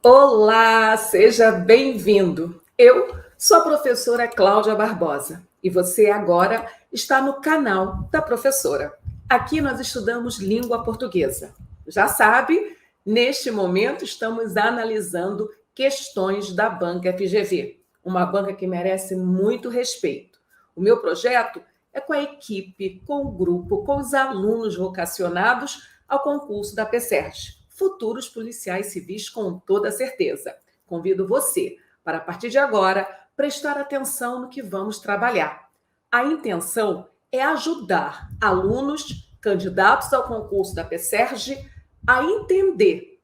Olá, seja bem-vindo. Eu sou a professora Cláudia Barbosa e você agora está no canal da professora. Aqui nós estudamos língua portuguesa. Já sabe, neste momento estamos analisando questões da banca FGV, uma banca que merece muito respeito. O meu projeto é com a equipe, com o grupo, com os alunos vocacionados ao concurso da PSERG. Futuros policiais civis com toda certeza. Convido você para, a partir de agora, prestar atenção no que vamos trabalhar. A intenção é ajudar alunos, candidatos ao concurso da PSERG, a entender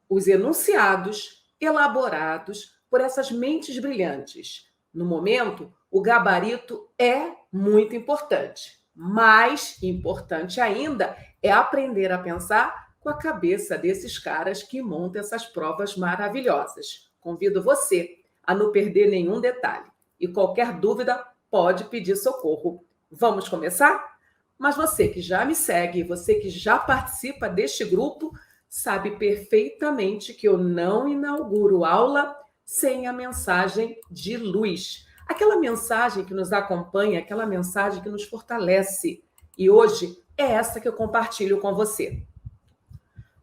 os enunciados elaborados por essas mentes brilhantes. No momento, o gabarito é muito importante, mais importante ainda é aprender a pensar com a cabeça desses caras que montam essas provas maravilhosas. Convido você a não perder nenhum detalhe. E qualquer dúvida, pode pedir socorro. Vamos começar? Mas você que já me segue, você que já participa deste grupo, sabe perfeitamente que eu não inauguro aula sem a mensagem de luz. Aquela mensagem que nos acompanha, aquela mensagem que nos fortalece. E hoje é essa que eu compartilho com você.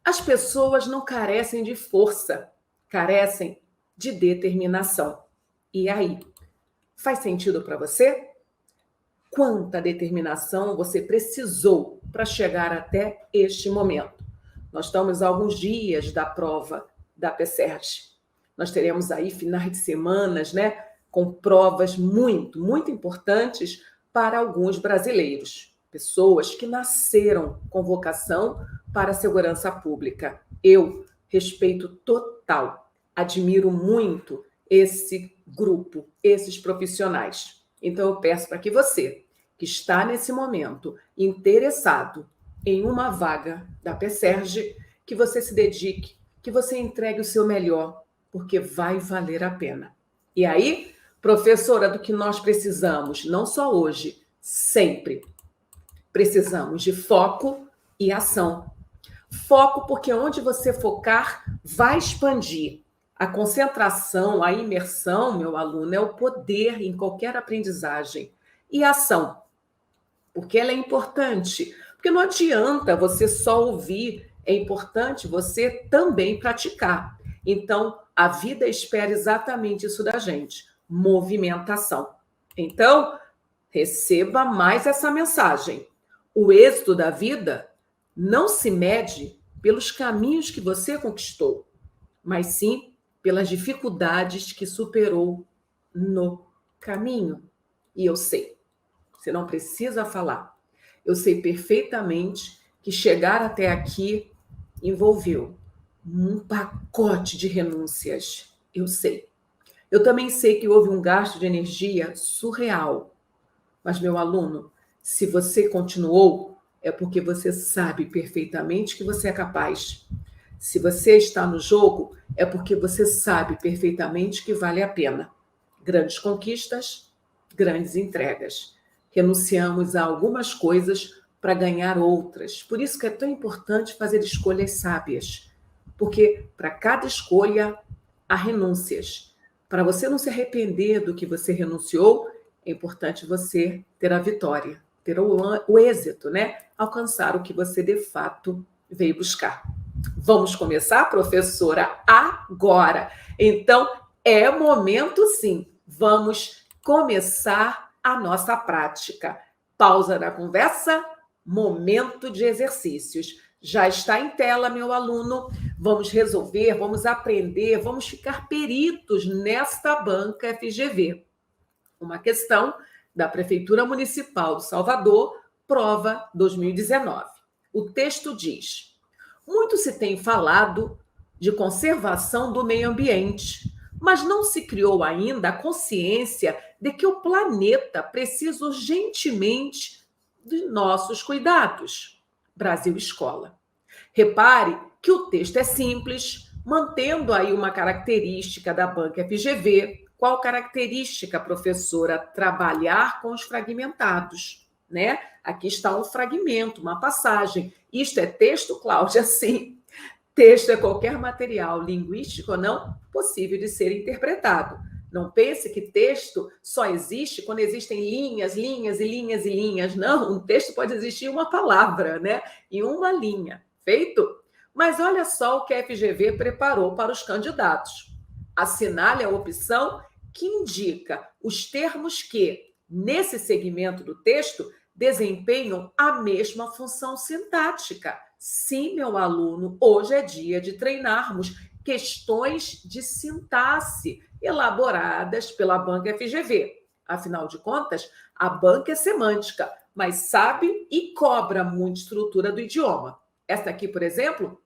As pessoas não carecem de força, carecem de determinação. E aí, faz sentido para você? Quanta determinação você precisou para chegar até este momento? Nós estamos a alguns dias da prova da PSERG. Nós teremos aí finais de semanas, né, com provas muito importantes para alguns brasileiros. Pessoas que nasceram com vocação para a segurança pública. Eu respeito total, admiro muito esse grupo, esses profissionais. Então eu peço para que você, que está nesse momento interessado em uma vaga da PSERG, que você se dedique, que você entregue o seu melhor, porque vai valer a pena. E aí, professora, do que nós precisamos, não só hoje, sempre. Precisamos de foco e ação. Foco porque onde você focar vai expandir. A concentração, a imersão, meu aluno, é o poder em qualquer aprendizagem. E ação, porque ela é importante. Porque não adianta você só ouvir, é importante você também praticar. Então, a vida espera exatamente isso da gente, movimentação. Então, receba mais essa mensagem. O êxito da vida não se mede pelos caminhos que você conquistou, mas sim pelas dificuldades que superou no caminho. E eu sei, você não precisa falar. Eu sei perfeitamente que chegar até aqui envolveu um pacote de renúncias. Eu sei. Eu também sei que houve um gasto de energia surreal. Mas, meu aluno, se você continuou, é porque você sabe perfeitamente que você é capaz. Se você está no jogo, é porque você sabe perfeitamente que vale a pena. Grandes conquistas, grandes entregas. Renunciamos a algumas coisas para ganhar outras. Por isso que é tão importante fazer escolhas sábias. Porque para cada escolha há renúncias. Para você não se arrepender do que você renunciou, é importante você ter a vitória, ter o êxito, né? Alcançar o que você de fato veio buscar. Vamos começar, professora, agora. Então, é momento sim. Vamos começar a nossa prática. Pausa da conversa, momento de exercícios. Já está em tela, meu aluno. Vamos resolver, vamos aprender, vamos ficar peritos nesta banca FGV. Uma questão da Prefeitura Municipal de Salvador, prova 2019. O texto diz: muito se tem falado de conservação do meio ambiente, mas não se criou ainda a consciência de que o planeta precisa urgentemente de nossos cuidados. Brasil Escola. Repare que o texto é simples, mantendo aí uma característica da banca FGV. Qual característica, professora? Trabalhar com os fragmentados, né? Aqui está um fragmento, uma passagem. Isto é texto, Cláudia? Sim. Texto é qualquer material, linguístico ou não, possível de ser interpretado. Não pense que texto só existe quando existem linhas, linhas e linhas e linhas. Não, um texto pode existir uma palavra, né? E uma linha. Feito? Mas olha só o que a FGV preparou para os candidatos. Assinale a opção que indica os termos que, nesse segmento do texto, desempenham a mesma função sintática. Sim, meu aluno, hoje é dia de treinarmos questões de sintaxe elaboradas pela banca FGV. Afinal de contas, a banca é semântica, mas sabe e cobra muito estrutura do idioma. Esta aqui, por exemplo,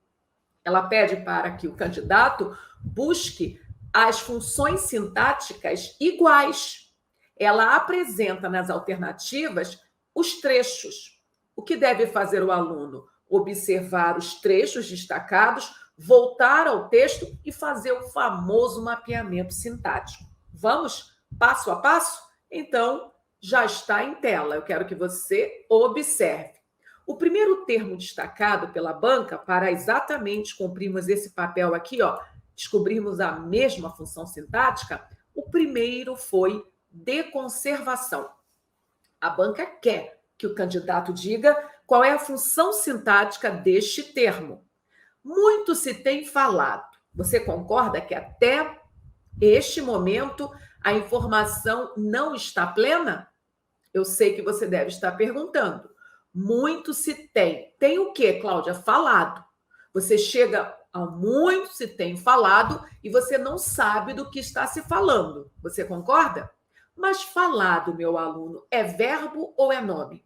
ela pede para que o candidato busque as funções sintáticas iguais. Ela apresenta nas alternativas os trechos. O que deve fazer o aluno? Observar os trechos destacados, voltar ao texto e fazer o famoso mapeamento sintático. Vamos passo a passo? Então, já está em tela. Eu quero que você observe. O primeiro termo destacado pela banca, para exatamente cumprirmos esse papel aqui, descobrirmos a mesma função sintática, o primeiro foi de conservação. A banca quer que o candidato diga qual é a função sintática deste termo. Muito se tem falado. Você concorda que até este momento a informação não está plena? Eu sei que você deve estar perguntando. Muito se tem. Tem o quê, Cláudia? Falado. Você chega a muito se tem falado e você não sabe do que está se falando. Você concorda? Mas falado, meu aluno, é verbo ou é nome?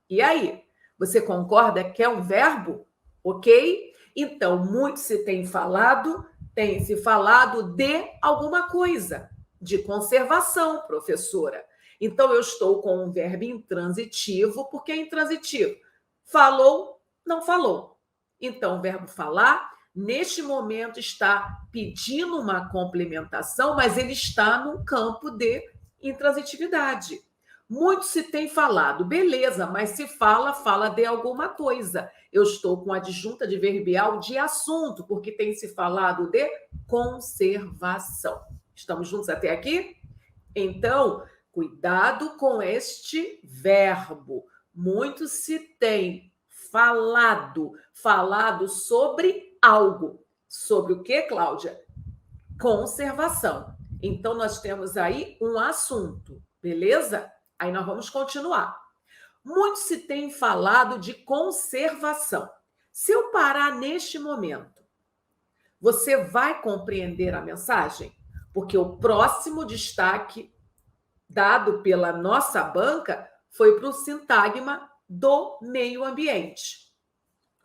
E aí? Você concorda que é um verbo? Ok? Então, muito se tem se falado de alguma coisa, de conservação, professora. Então, eu estou com um verbo intransitivo, porque é intransitivo. Falou, não falou. Então, o verbo falar, neste momento, está pedindo uma complementação, mas ele está num campo de intransitividade. Muito se tem falado, beleza, mas se fala, fala de alguma coisa. Eu estou com a adjunta adverbial de assunto, porque tem se falado de conservação. Estamos juntos até aqui? Então, cuidado com este verbo. Muito se tem falado sobre algo. Sobre o que, Cláudia? Conservação. Então, nós temos aí um assunto, beleza? Aí nós vamos continuar. Muito se tem falado de conservação. Se eu parar neste momento, você vai compreender a mensagem? Porque o próximo destaque dado pela nossa banca foi para o sintagma do meio ambiente.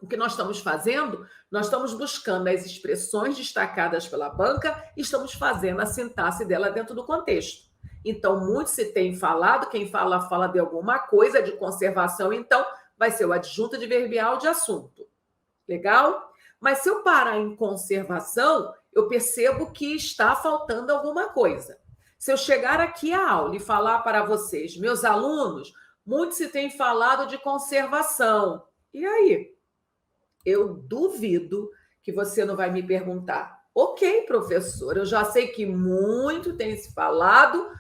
O que nós estamos fazendo? Nós estamos buscando as expressões destacadas pela banca e estamos fazendo a sintaxe dela dentro do contexto. Então, muito se tem falado, quem fala, fala de alguma coisa, de conservação, então vai ser o adjunto adverbial de assunto. Legal? Mas se eu parar em conservação, eu percebo que está faltando alguma coisa. Se eu chegar aqui à aula e falar para vocês, meus alunos, muito se tem falado de conservação. E aí? Eu duvido que você não vai me perguntar. Ok, professor, eu já sei que muito tem se falado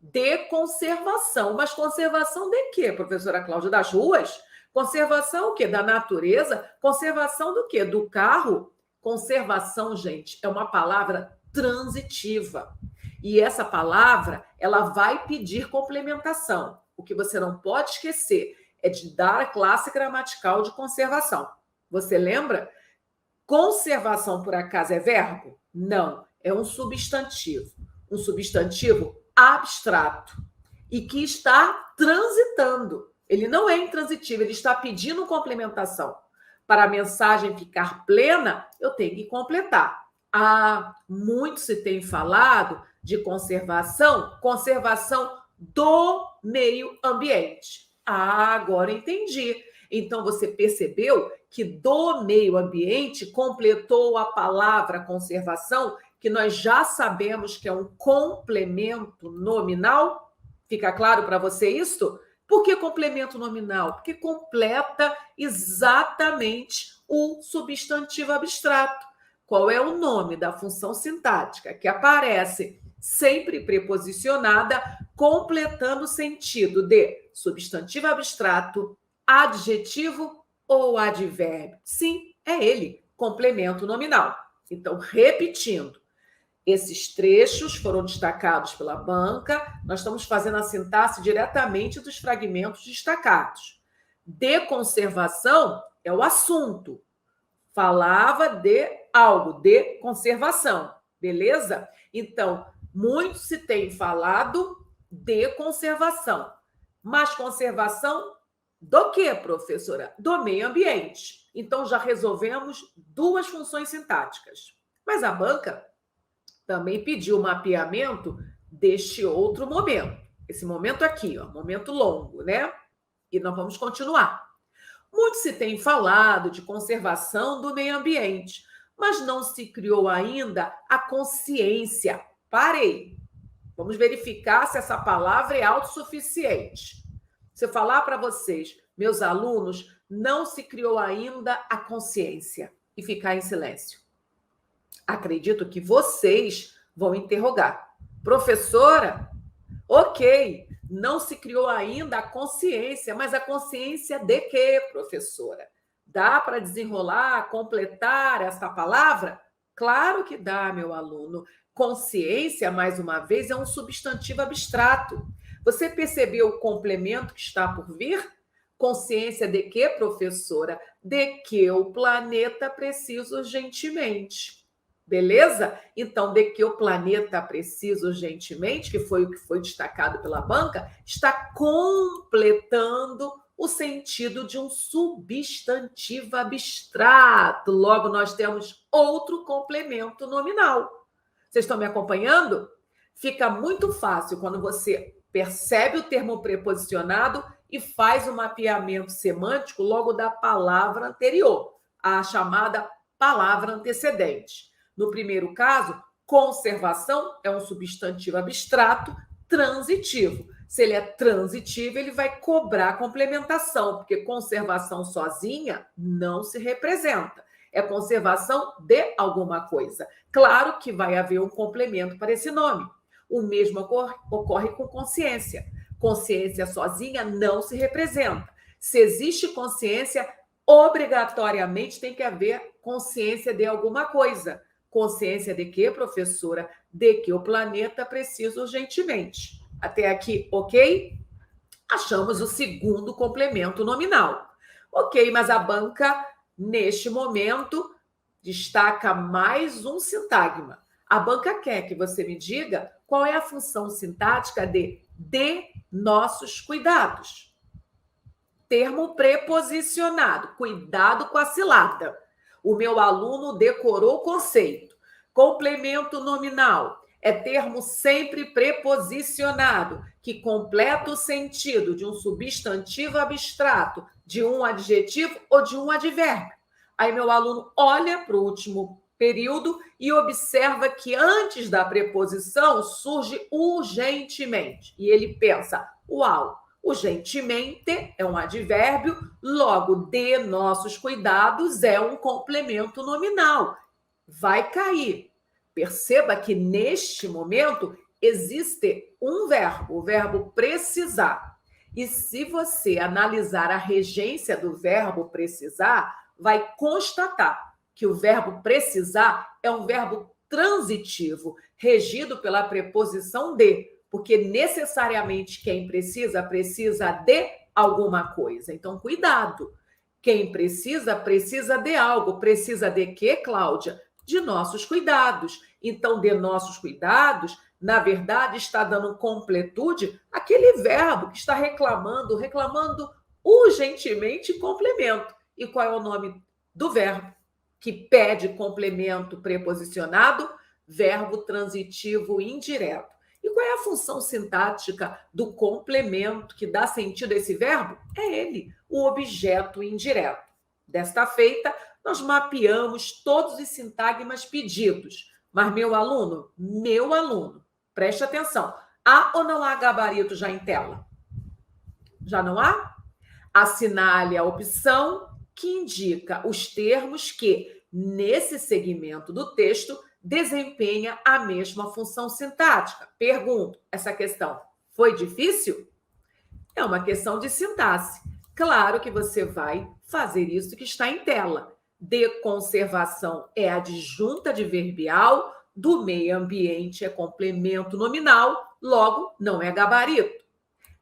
de conservação. Mas conservação de quê, professora Cláudia? Das ruas? Conservação o quê? Da natureza? Conservação do quê? Do carro? Conservação, gente, é uma palavra transitiva. E essa palavra, ela vai pedir complementação. O que você não pode esquecer é de dar a classe gramatical de conservação. Você lembra? Conservação, por acaso, é verbo? Não, é um substantivo. Um substantivo abstrato e que está transitando. Ele não é intransitivo, ele está pedindo complementação. Para a mensagem ficar plena, eu tenho que completar. Muito se tem falado de conservação do meio ambiente. Agora entendi. Então, você percebeu que do meio ambiente completou a palavra conservação, que nós já sabemos que é um complemento nominal? Fica claro para você isso? Por que complemento nominal? Porque completa exatamente o substantivo abstrato. Qual é o nome da função sintática que aparece sempre preposicionada, completando o sentido de substantivo abstrato, adjetivo ou advérbio? Sim, é ele, complemento nominal. Então, repetindo, esses trechos foram destacados pela banca, nós estamos fazendo a sintaxe diretamente dos fragmentos destacados. De conservação é o assunto. Falava de algo, de conservação, beleza? Então, muito se tem falado de conservação. Mas conservação do quê, professora? Do meio ambiente. Então, já resolvemos duas funções sintáticas. Mas a banca também pediu o mapeamento deste outro momento. Esse momento aqui, ó, momento longo, né? E nós vamos continuar. Muito se tem falado de conservação do meio ambiente, mas não se criou ainda a consciência. Parei. Vamos verificar se essa palavra é autossuficiente. Se eu falar para vocês, meus alunos, não se criou ainda a consciência, e ficar em silêncio. Acredito que vocês vão interrogar. Professora, ok, não se criou ainda a consciência, mas a consciência de quê, professora? Dá para desenrolar, completar essa palavra? Claro que dá, meu aluno. Consciência, mais uma vez, é um substantivo abstrato. Você percebeu o complemento que está por vir? Consciência de quê, professora? De que o planeta precisa urgentemente. Beleza? Então, de que o planeta precisa urgentemente, que foi o que foi destacado pela banca, está completando o sentido de um substantivo abstrato. Logo, nós temos outro complemento nominal. Vocês estão me acompanhando? Fica muito fácil quando você percebe o termo preposicionado e faz o mapeamento semântico logo da palavra anterior, a chamada palavra antecedente. No primeiro caso, conservação é um substantivo abstrato transitivo. Se ele é transitivo, ele vai cobrar complementação, porque conservação sozinha não se representa. É conservação de alguma coisa. Claro que vai haver um complemento para esse nome. O mesmo ocorre com consciência. Consciência sozinha não se representa. Se existe consciência, obrigatoriamente tem que haver consciência de alguma coisa. Consciência de quê, professora? De que o planeta precisa urgentemente. Até aqui, ok? Achamos o segundo complemento nominal. Ok, mas a banca, neste momento, destaca mais um sintagma. A banca quer que você me diga qual é a função sintática de nossos cuidados. Termo preposicionado. Cuidado com a cilada. O meu aluno decorou o conceito. Complemento nominal é termo sempre preposicionado, que completa o sentido de um substantivo abstrato, de um adjetivo ou de um advérbio. Aí meu aluno olha para o último período e observa que antes da preposição surge urgentemente. E ele pensa, uau, urgentemente é um advérbio, logo, de nossos cuidados é um complemento nominal. Vai cair. Perceba que neste momento existe um verbo, o verbo precisar. E se você analisar a regência do verbo precisar, vai constatar que o verbo precisar é um verbo transitivo, regido pela preposição de, porque necessariamente quem precisa de alguma coisa. Então, cuidado. Quem precisa de algo. Precisa de quê, Cláudia? De nossos cuidados. Então, de nossos cuidados, na verdade, está dando completude àquele verbo que está reclamando urgentemente complemento. E qual é o nome do verbo que pede complemento preposicionado? Verbo transitivo indireto. E qual é a função sintática do complemento que dá sentido a esse verbo? É ele, o objeto indireto. Desta feita, nós mapeamos todos os sintagmas pedidos. Mas, meu aluno, preste atenção. Há ou não há gabarito já em tela? Já não há? Assinale a opção que indica os termos que, nesse segmento do texto, desempenha a mesma função sintática. Pergunto, essa questão foi difícil? É uma questão de sintaxe. Claro que você vai fazer isso que está em tela. De conservação é adjunta adverbial, do meio ambiente é complemento nominal, logo não é gabarito.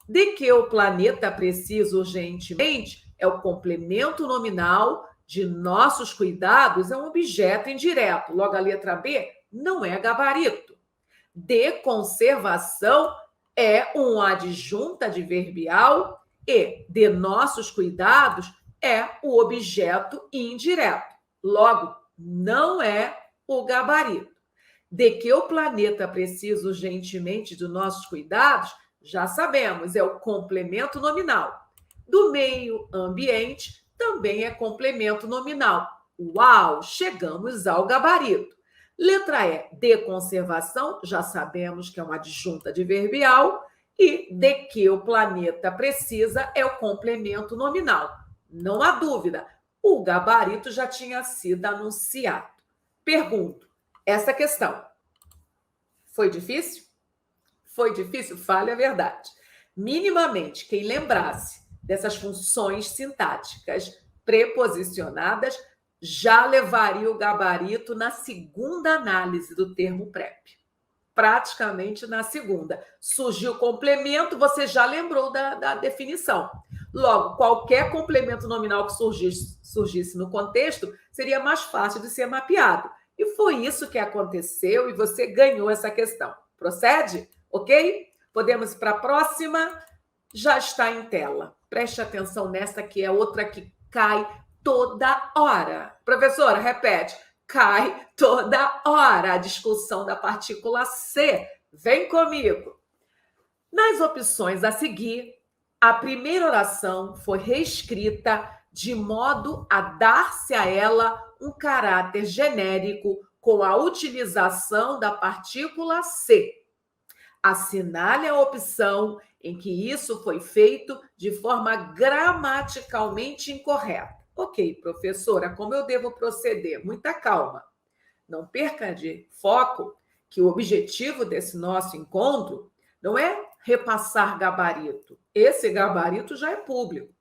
De que o planeta precisa urgentemente é o complemento nominal, de nossos cuidados é um objeto indireto, logo a letra B não é gabarito. De conservação é um adjunto adverbial e de nossos cuidados é o objeto indireto. Logo, não é o gabarito. De que o planeta precisa urgentemente dos nossos cuidados, já sabemos, é o complemento nominal. Do meio ambiente também é complemento nominal. Uau, chegamos ao gabarito. Letra E, de conservação, já sabemos que é uma adjunta adverbial, e de que o planeta precisa é o complemento nominal. Não há dúvida, o gabarito já tinha sido anunciado. Pergunto, essa questão foi difícil? Foi difícil? Fale a verdade. Minimamente, quem lembrasse dessas funções sintáticas preposicionadas já levaria o gabarito na segunda análise do termo PrEP. Praticamente na segunda. Surgiu o complemento, você já lembrou da definição. Logo, qualquer complemento nominal que surgisse no contexto seria mais fácil de ser mapeado. E foi isso que aconteceu e você ganhou essa questão. Procede? Ok? Podemos ir para a próxima? Já está em tela. Preste atenção nessa, que é outra que cai toda hora. Professora, repete. Cai toda hora a discussão da partícula C. Vem comigo. Nas opções a seguir, a primeira oração foi reescrita de modo a dar-se a ela um caráter genérico com a utilização da partícula C. Assinale a opção em que isso foi feito de forma gramaticalmente incorreta. Ok, professora, como eu devo proceder? Muita calma. Não perca de foco que o objetivo desse nosso encontro não é repassar gabarito. Esse gabarito já é público.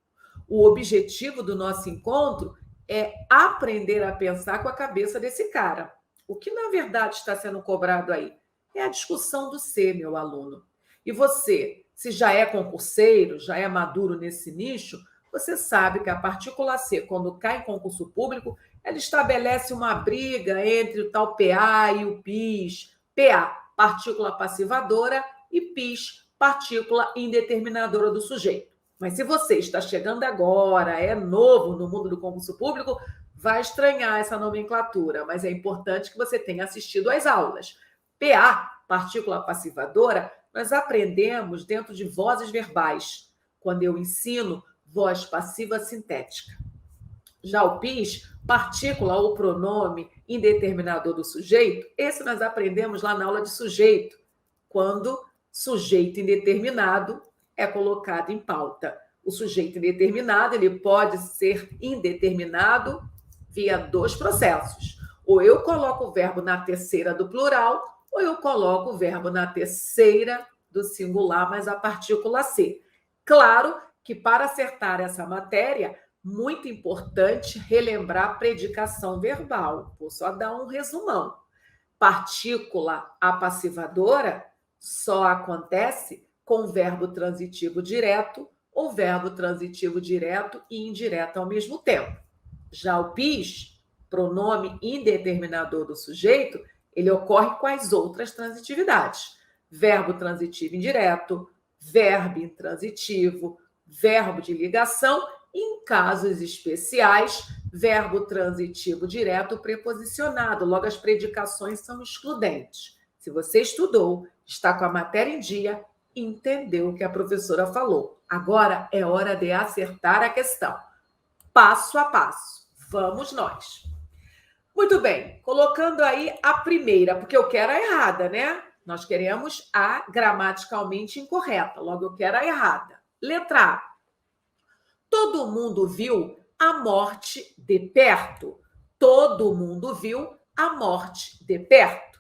O objetivo do nosso encontro é aprender a pensar com a cabeça desse cara. O que, na verdade, está sendo cobrado aí? É a discussão do ser, meu aluno. E você, se já é concurseiro, já é maduro nesse nicho, você sabe que a partícula C, quando cai em concurso público, ela estabelece uma briga entre o tal PA e o PIS. PA, partícula passivadora, e PIS, partícula indeterminadora do sujeito. Mas se você está chegando agora, é novo no mundo do concurso público, vai estranhar essa nomenclatura, mas é importante que você tenha assistido às aulas. PA, partícula passivadora, nós aprendemos dentro de vozes verbais, quando eu ensino voz passiva sintética. Já o PIS, partícula ou pronome indeterminador do sujeito, esse nós aprendemos lá na aula de sujeito, quando sujeito indeterminado é colocado em pauta. O sujeito indeterminado, ele pode ser indeterminado via dois processos. Ou eu coloco o verbo na terceira do plural, ou eu coloco o verbo na terceira do singular, mas a partícula C. Claro que para acertar essa matéria, muito importante relembrar a predicação verbal. Vou só dar um resumão. Partícula apassivadora só acontece com verbo transitivo direto ou verbo transitivo direto e indireto ao mesmo tempo. Já o PIS, pronome indeterminador do sujeito, ele ocorre com as outras transitividades. Verbo transitivo indireto, verbo intransitivo, verbo de ligação, e, em casos especiais, verbo transitivo direto preposicionado. Logo, as predicações são excludentes. Se você estudou, está com a matéria em dia, entendeu o que a professora falou. Agora é hora de acertar a questão. Passo a passo. Vamos nós. Muito bem, colocando aí a primeira, porque eu quero a errada, né? Nós queremos a gramaticalmente incorreta, logo eu quero a errada. Letra A. Todo mundo viu a morte de perto. Todo mundo viu a morte de perto.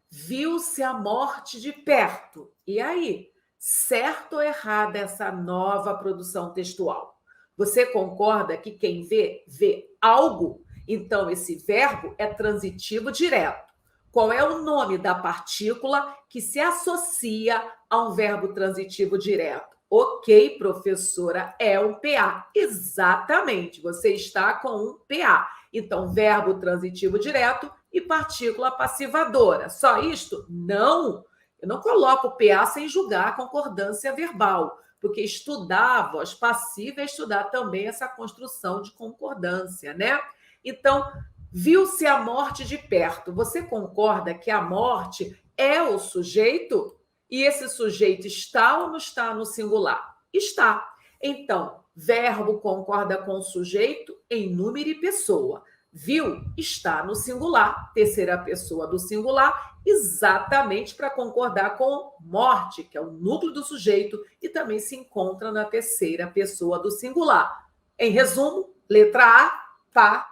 Viu-se a morte de perto. E aí? Certo ou errada essa nova produção textual? Você concorda que quem vê, vê algo? Então, esse verbo é transitivo direto. Qual é o nome da partícula que se associa a um verbo transitivo direto? Ok, professora, é um PA. Exatamente, você está com um PA. Então, verbo transitivo direto e partícula passivadora. Só isto? Não! Eu não coloco o PA sem julgar a concordância verbal, porque estudar a voz passiva é estudar também essa construção de concordância, né? Então, viu-se a morte de perto. Você concorda que a morte é o sujeito? E esse sujeito está ou não está no singular? Está. Então, verbo concorda com o sujeito em número e pessoa. Viu? Está no singular, terceira pessoa do singular, exatamente para concordar com morte, que é o núcleo do sujeito, e também se encontra na terceira pessoa do singular. Em resumo, letra A,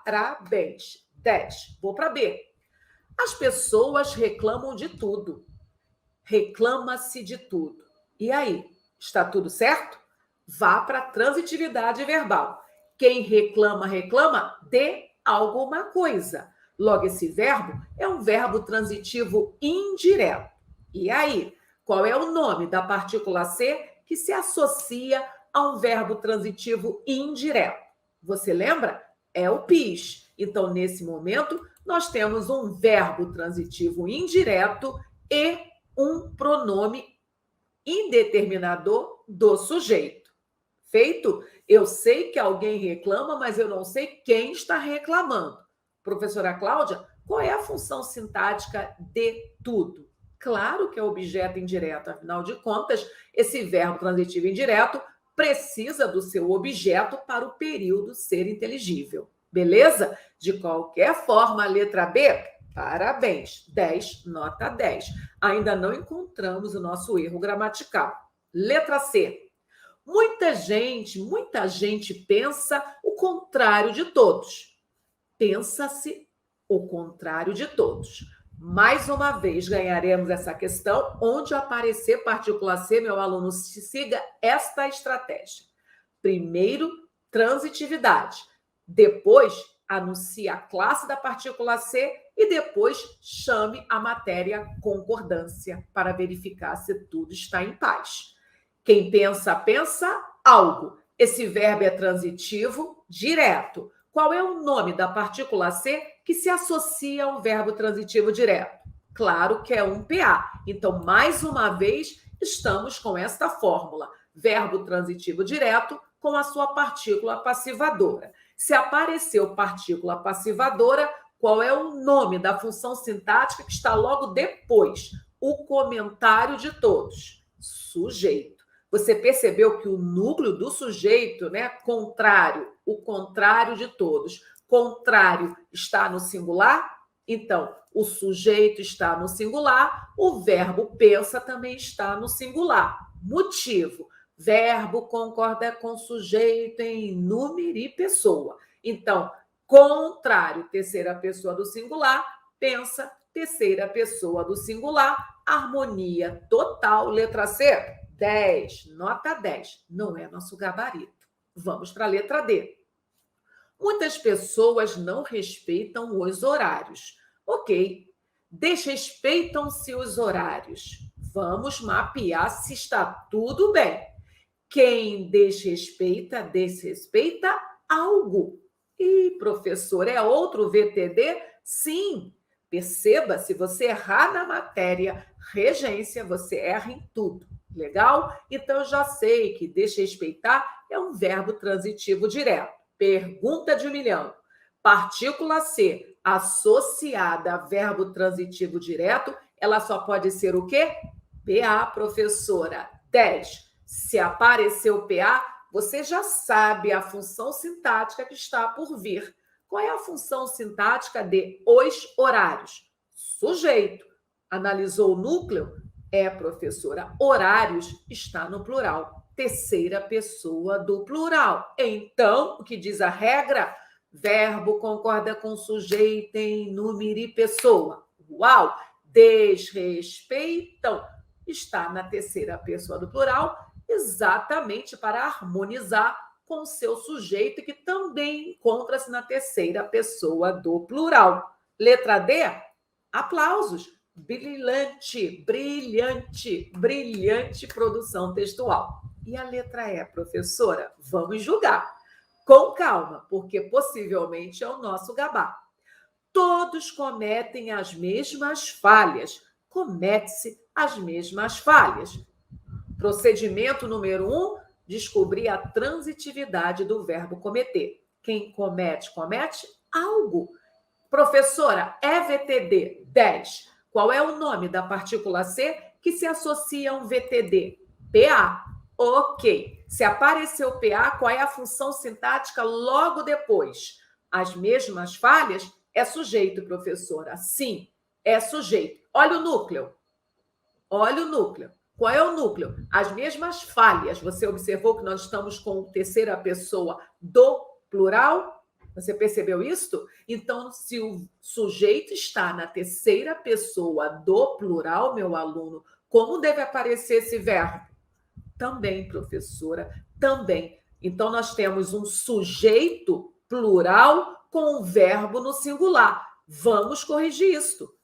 parabéns. 10. Vou para B. As pessoas reclamam de tudo. Reclama-se de tudo. E aí, está tudo certo? Vá para a transitividade verbal. Quem reclama, reclama de alguma coisa. Logo, esse verbo é um verbo transitivo indireto. E aí, qual é o nome da partícula C que se associa a um verbo transitivo indireto? Você lembra? É o PIS. Então, nesse momento, nós temos um verbo transitivo indireto e um pronome indeterminador do sujeito. Feito? Eu sei que alguém reclama, mas eu não sei quem está reclamando. Professora Cláudia, qual é a função sintática de tudo? Claro que é objeto indireto, afinal de contas, esse verbo transitivo indireto precisa do seu objeto para o período ser inteligível. Beleza? De qualquer forma, a letra B, parabéns, 10, nota 10. Ainda não encontramos o nosso erro gramatical. Letra C. Muita gente pensa o contrário de todos. Pensa-se o contrário de todos. Mais uma vez, ganharemos essa questão. Onde aparecer partícula C, meu aluno, siga esta estratégia. Primeiro, transitividade. Depois, anuncie a classe da partícula C e depois chame a matéria concordância para verificar se tudo está em paz. Quem pensa, pensa algo. Esse verbo é transitivo direto. Qual é o nome da partícula C que se associa ao verbo transitivo direto? Claro que é um PA. Então, mais uma vez, estamos com esta fórmula. Verbo transitivo direto com a sua partícula passivadora. Se apareceu partícula passivadora, qual é o nome da função sintática que está logo depois? O comentário de todos. Sujeito. Você percebeu que o núcleo do sujeito, né, contrário, o contrário de todos, contrário está no singular? Então, o sujeito está no singular, o verbo pensa também está no singular. Motivo: verbo concorda com sujeito em número e pessoa. Então, contrário, terceira pessoa do singular, pensa, terceira pessoa do singular, harmonia total. Letra C, 10, nota 10. Não é nosso gabarito. Vamos para a letra D. Muitas pessoas não respeitam os horários. Ok, desrespeitam-se os horários. Vamos mapear se está tudo bem. Quem desrespeita, desrespeita algo. E, professor, é outro VTD? Sim. Perceba, se você errar na matéria regência, você erra em tudo. Legal? Então, eu já sei que desrespeitar é um verbo transitivo direto. Pergunta de 1 milhão. Partícula C associada a verbo transitivo direto, ela só pode ser o quê? PA, professora. 10. Se aparecer o PA, você já sabe a função sintática que está por vir. Qual é a função sintática de os horários? Sujeito. Analisou o núcleo? É, professora. Horários está no plural. terceira pessoa do plural. Então, o que diz a regra? Verbo concorda com sujeito em número e pessoa. Uau! Desrespeitam. Está na terceira pessoa do plural, exatamente para harmonizar com o seu sujeito, que também encontra-se na terceira pessoa do plural. Letra D, aplausos. Brilhante, brilhante, brilhante produção textual. E a letra E, professora? Vamos julgar. Com calma, porque possivelmente é o nosso gabá. Todos cometem as mesmas falhas. Comete-se as mesmas falhas. Procedimento número 1, descobrir a transitividade do verbo cometer. Quem comete, comete algo. Professora, EVTD 10. Qual é o nome da partícula C que se associa a um VTD? PA. Ok. Se apareceu PA, qual é a função sintática logo depois? As mesmas falhas? É sujeito, professora. Sim, é sujeito. Olha o núcleo. Olha o núcleo. Qual é o núcleo? As mesmas falhas. Você observou que nós estamos com terceira pessoa do plural? Você percebeu isso? Então, se o sujeito está na terceira pessoa do plural, meu aluno, como deve aparecer esse verbo? Também, professora, também. Então, nós temos um sujeito plural com um verbo no singular. Vamos corrigir isso.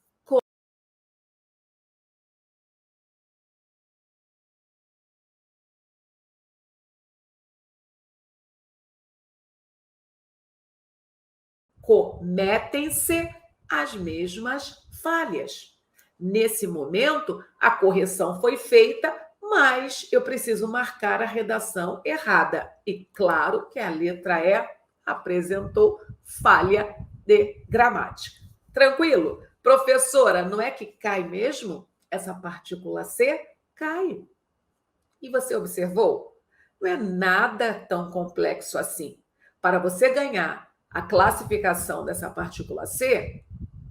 Cometem-se as mesmas falhas. Nesse momento, a correção foi feita, mas eu preciso marcar a redação errada. E claro que a letra E apresentou falha de gramática. Tranquilo? Professora, não é que cai mesmo? Essa partícula C cai. E você observou? Não é nada tão complexo assim. Para você ganhar a classificação dessa partícula C,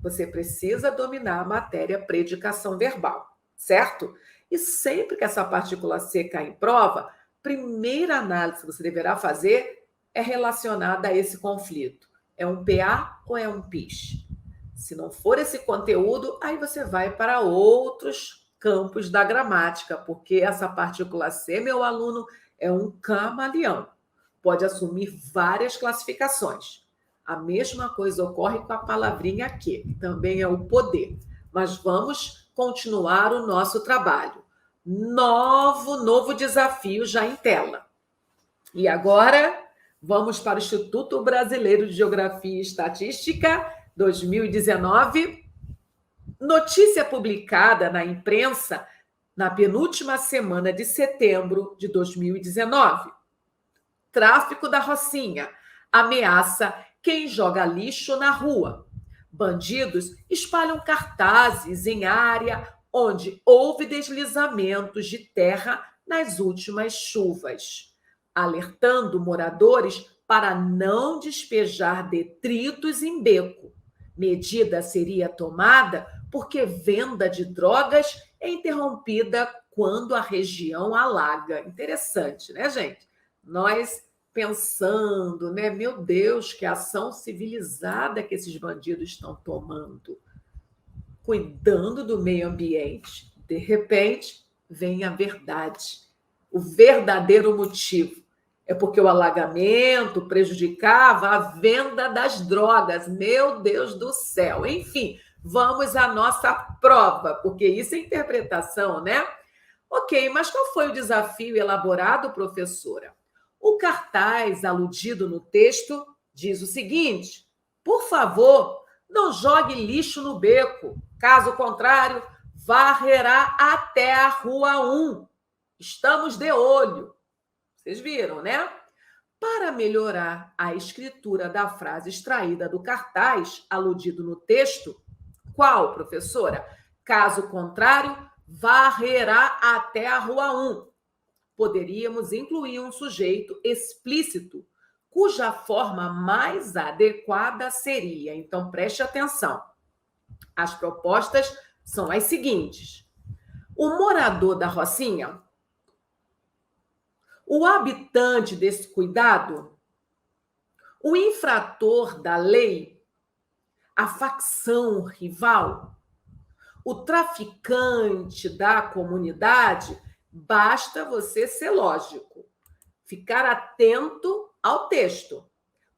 você precisa dominar a matéria predicação verbal, certo? E sempre que essa partícula C cai em prova, primeira análise que você deverá fazer é relacionada a esse conflito. É um PA ou é um PIS? Se não for esse conteúdo, aí você vai para outros campos da gramática, porque essa partícula C, meu aluno, é um camaleão. Pode assumir várias classificações. A mesma coisa ocorre com a palavrinha que também é o poder. Mas vamos continuar o nosso trabalho. Novo desafio já em tela. E agora vamos para o Instituto Brasileiro de Geografia e Estatística 2019. Notícia publicada na imprensa na penúltima semana de setembro de 2019. Tráfico da Rocinha ameaça quem joga lixo na rua. Bandidos espalham cartazes em área onde houve deslizamentos de terra nas últimas chuvas, alertando moradores para não despejar detritos em beco. Medida seria tomada porque venda de drogas é interrompida quando a região alaga. Interessante, né, gente? Nós pensando, né? Meu Deus, que ação civilizada que esses bandidos estão tomando, cuidando do meio ambiente. De repente, vem a verdade, o verdadeiro motivo. É porque o alagamento prejudicava a venda das drogas. Meu Deus do céu. Enfim, vamos à nossa prova, porque isso é interpretação, né? Ok, mas qual foi o desafio elaborado, professora? O cartaz aludido no texto diz o seguinte: por favor, não jogue lixo no beco. Caso contrário, varrerá até a Rua 1. Estamos de olho. Vocês viram, né? Para melhorar a escritura da frase extraída do cartaz aludido no texto, qual, professora? Caso contrário, varrerá até a Rua 1. Poderíamos incluir um sujeito explícito, cuja forma mais adequada seria. Então, preste atenção. As propostas são as seguintes. O morador da Rocinha O habitante descuidado, o infrator da lei, a facção rival, o traficante da comunidade, basta você ser lógico, ficar atento ao texto.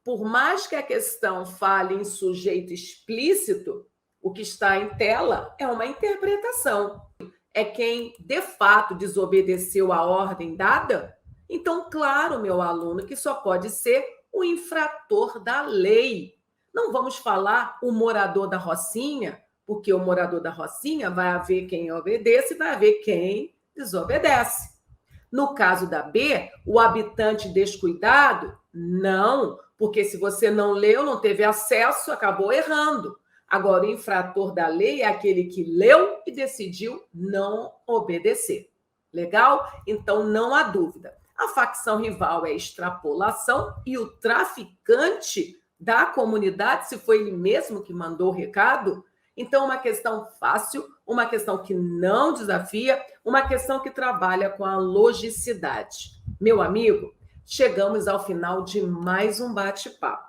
Por mais que a questão fale em sujeito explícito, o que está em tela é uma interpretação. É quem, de fato, desobedeceu a ordem dada? Então, claro, meu aluno, que só pode ser o infrator da lei. Não vamos falar o morador da Rocinha, porque o morador da Rocinha vai haver quem obedece e vai haver quem desobedece. No caso da B, o habitante descuidado, não, porque se você não leu, não teve acesso, acabou errando. Agora, o infrator da lei é aquele que leu e decidiu não obedecer. Legal? Então, não há dúvida. A facção rival é extrapolação e o traficante da comunidade, se foi ele mesmo que mandou o recado, então uma questão fácil, uma questão que não desafia, uma questão que trabalha com a logicidade. Meu amigo, chegamos ao final de mais um bate-papo.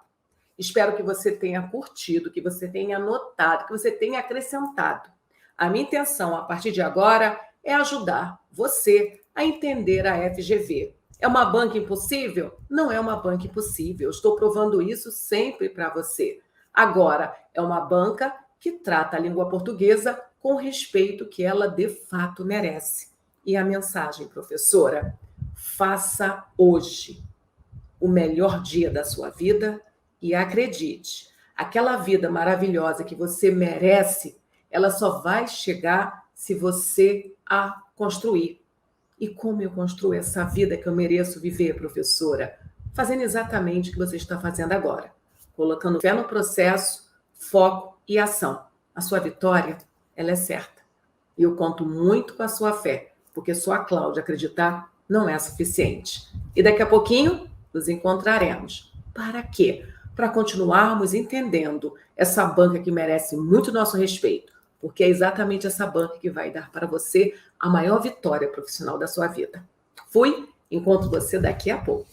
Espero que você tenha curtido, que você tenha anotado, que você tenha acrescentado. A minha intenção, a partir de agora, é ajudar você a entender a FGV. É uma banca impossível? Não é uma banca impossível. Eu estou provando isso sempre para você. Agora, é uma banca que trata a língua portuguesa com o respeito que ela de fato merece. E a mensagem, professora? Faça hoje o melhor dia da sua vida e acredite, aquela vida maravilhosa que você merece, ela só vai chegar se você a construir. E como eu construo essa vida que eu mereço viver, professora? Fazendo exatamente o que você está fazendo agora. Colocando fé no processo, foco e ação. A sua vitória, ela é certa. E eu conto muito com a sua fé, porque só a Cláudia acreditar não é suficiente. E daqui a pouquinho nos encontraremos. Para quê? Para continuarmos entendendo essa banca que merece muito nosso respeito, porque é exatamente essa banca que vai dar para você a maior vitória profissional da sua vida. Fui, encontro você daqui a pouco.